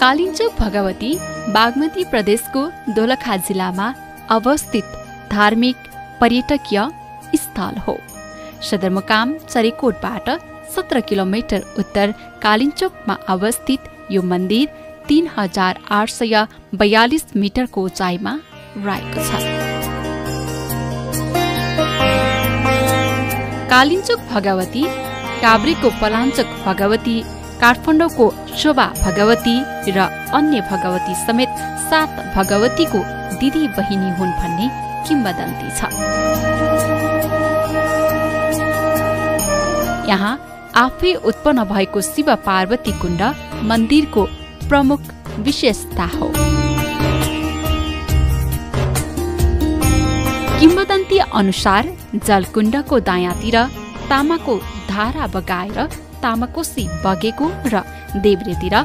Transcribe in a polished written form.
कालिन्चोक भगवती बागमती प्रदेशको दोलखा जिल्लामा अवस्थित धार्मिक पर्यटकीय स्थल हो। सदरमुकाम चरीकोटबाट 17 किलोमिटर उत्तर कालिन्चोकमा अवस्थित यो मन्दिर 3842 मिटरको उचाइमा रहेको छ। कालिन्चोक भगवती, काभ्रेको पलाञ्चोक भगवती, काठमाडौँको शोभा भगवती र अन्य भगवती समेत 7 भगवतीको दिदी बहिनी हुन् भन्ने किम्वदन्ती छ। यहाँ आफै उत्पन्न भएको शिव पार्वती कुण्ड मन्दिरको प्रमुख विशेषता हो। किम्वदन्ती अनुसार जलकुण्डको दायाँतिर तामाको धारा बगाएर तामाकोशी बगेको र देब्रेतिर